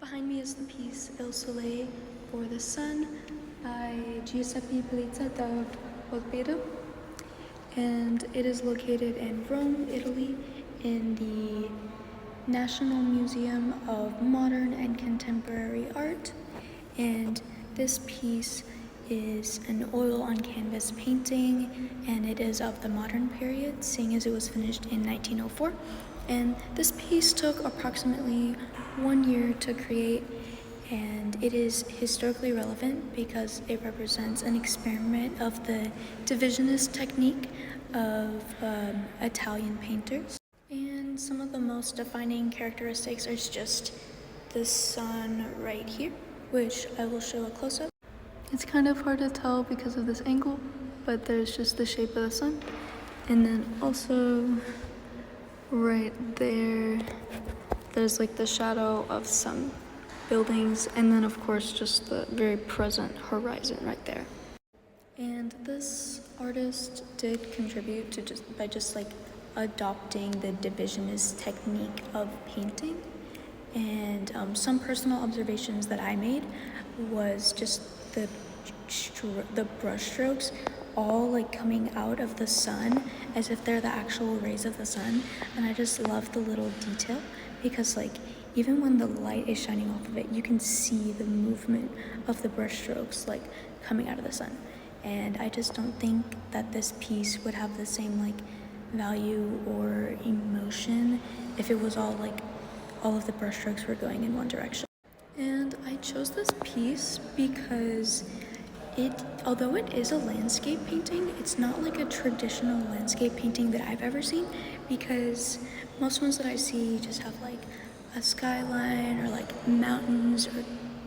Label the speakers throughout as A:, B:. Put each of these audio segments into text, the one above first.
A: Behind me is the piece Il Soleil for the Sun by Giuseppe Pellizza da Volpedo, and it is located in Rome, Italy, in the National Museum of Modern and Contemporary Art. And this piece is an oil on canvas painting, and it is of the modern period, seeing as it was finished in 1904. And this piece took approximately 1 year to create, and it is historically relevant because it represents an experiment of the divisionist technique of Italian painters. And some of the most defining characteristics are just the sun right here, which I will show a close-up. It's kind of hard to tell because of this angle, but there's just the shape of the sun. And then also right there, there's like the shadow of some buildings, and then of course just the very present horizon right there. And this artist did contribute to by just like adopting the divisionist technique of painting. And some personal observations that I made was just the brush strokes all like coming out of the sun as if they're the actual rays of the sun. And I just love the little detail because like even when the light is shining off of it, you can see the movement of the brush strokes like coming out of the sun. And I just don't think that this piece would have the same like value or emotion if it was all like all of the brushstrokes were going in one direction. And I chose this piece because although it is a landscape painting, it's not like a traditional landscape painting that I've ever seen, because most ones that I see just have like a skyline or like mountains or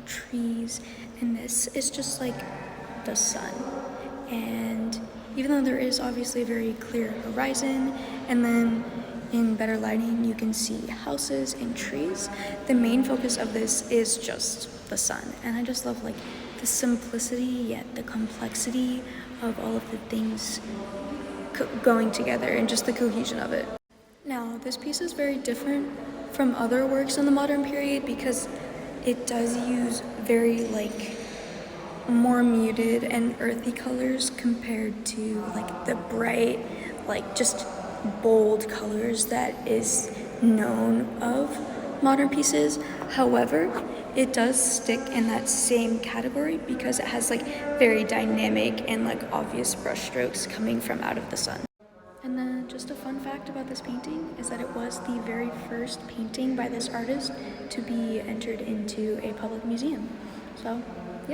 A: trees, and this is just like the sun. And even though there is obviously a very clear horizon, and then in better lighting you can see houses and trees, the main focus of this is just the sun. And I just love like the simplicity yet the complexity of all of the things going together and just the cohesion of it. Now, this piece is very different from other works in the modern period because it does use very like more muted and earthy colors compared to like the bright, like just bold colors that is known of modern pieces. However, it does stick in that same category because it has like very dynamic and like obvious brushstrokes coming from out of the sun. And then just a fun fact about this painting is that it was the very first painting by this artist to be entered into a public museum. So